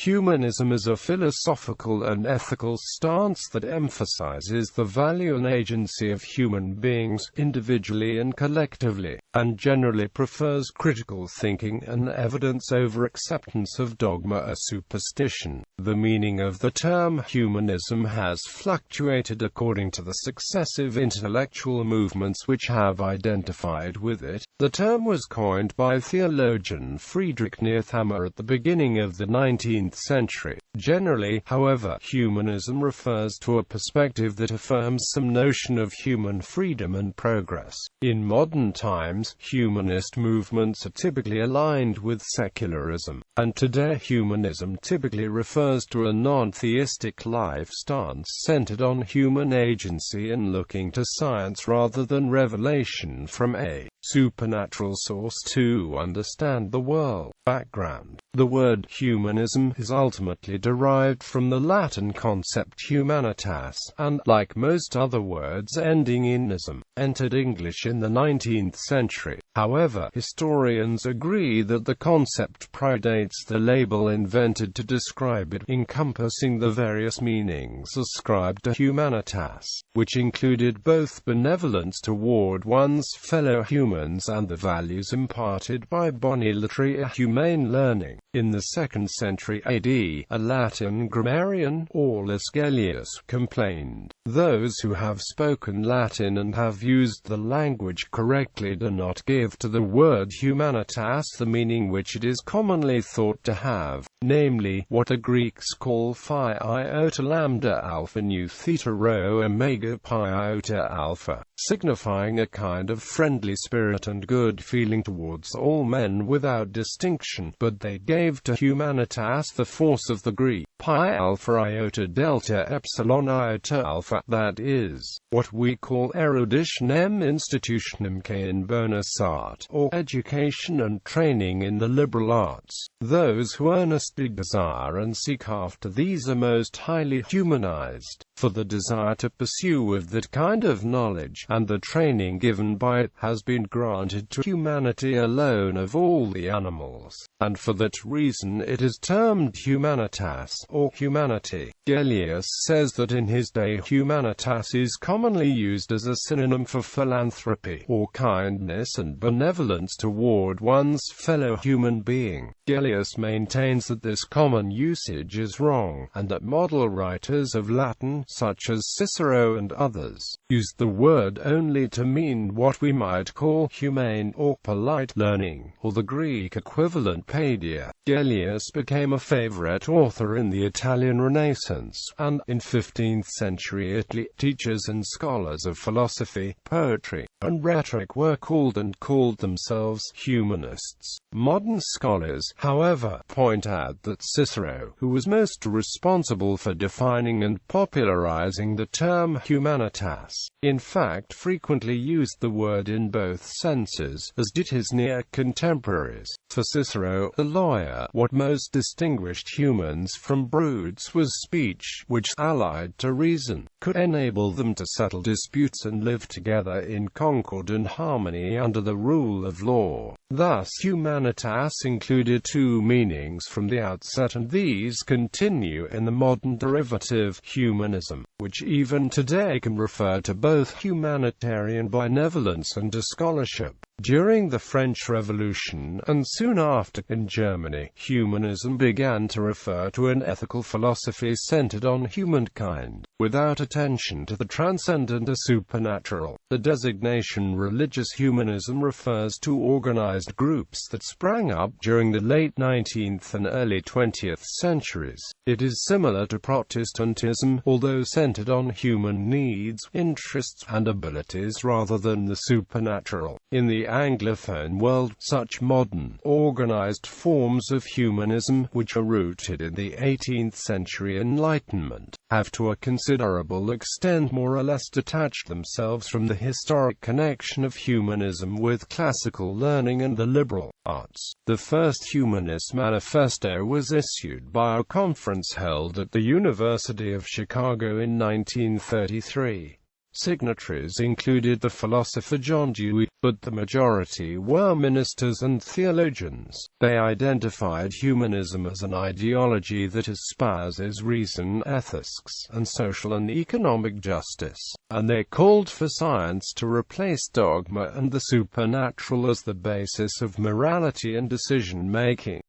Humanism is a philosophical and ethical stance that emphasizes the value and agency of human beings, individually and collectively, and generally prefers critical thinking and evidence over acceptance of dogma or superstition. The meaning of the term humanism has fluctuated according to the successive intellectual movements which have identified with it. The term was coined by theologian Friedrich Niethammer at the beginning of the 19th century. Generally, however, humanism refers to a perspective that affirms some notion of human freedom and progress. In modern times, humanist movements are typically aligned with secularism, and today humanism typically refers to a non-theistic life stance centered on human agency and looking to science rather than revelation from a supernatural source to understand the world. Background: the word humanism is ultimately derived from the Latin concept humanitas, and, like most other words ending in ism, entered English in the 19th century. However, historians agree that the concept predates the label invented to describe it, encompassing the various meanings ascribed to humanitas, which included both benevolence toward one's fellow humans and the values imparted by bonitatory humane learning. In the 2nd century AD, a Latin grammarian, Aulus Gellius, complained, "Those who have spoken Latin and have used the language correctly do not give to the word humanitas the meaning which it is commonly thought to have, namely, what the Greeks call phi iota lambda alpha nu theta rho omega pi iota alpha, signifying a kind of friendly spirit and good feeling towards all men without distinction, but they gave to humanitas the force of the Greek pi alpha iota delta epsilon iota alpha, that is, what we call eruditionem institutionem in bonus art, or education and training in the liberal arts. Those who earnestly desire and seek after these are most highly humanized, for the desire to pursue with that kind of knowledge, and the training given by it, has been granted to humanity alone of all the animals, and for that reason it is termed humanitas, or humanity." Gellius says that in his day humanitas is commonly used as a synonym for philanthropy, or kindness and benevolence toward one's fellow human being. Gellius maintains that this common usage is wrong, and that model writers of Latin, such as Cicero and others, used the word only to mean what we might call humane or polite learning, or the Greek equivalent paideia. Gellius became a favorite author in the Italian Renaissance, and, in 15th century Italy, teachers and scholars of philosophy, poetry, and rhetoric were called themselves humanists. Modern scholars, however, point out that Cicero, who was most responsible for defining and popularizing the term humanitas, in fact frequently used the word in both senses, as did his near contemporaries. For Cicero, the lawyer, what most distinguished humans from brutes was speech, which, allied to reason, could enable them to settle disputes and live together in concord and harmony under the rule of law. Thus, humanitas included two meanings from the outset, and these continue in the modern derivative, humanism, which even today can refer to both humanitarian benevolence and to scholarship. During the French Revolution, and soon after, in Germany, humanism began to refer to an ethical philosophy centered on humankind, without attention to the transcendent or supernatural. The designation religious humanism refers to organized groups that sprang up during the late 19th and early 20th centuries. It is similar to Protestantism, although centered on human needs, interests, and abilities rather than the supernatural. In the Anglophone world, such modern, organized forms of humanism, which are rooted in the 18th century Enlightenment, have to a considerable extent more or less detached themselves from the historic connection of humanism with classical learning and the liberal arts. The first Humanist Manifesto was issued by a conference held at the University of Chicago in 1933. Signatories included the philosopher John Dewey, but the majority were ministers and theologians. They identified humanism as an ideology that espouses reason, ethics, and social and economic justice, and they called for science to replace dogma and the supernatural as the basis of morality and decision-making.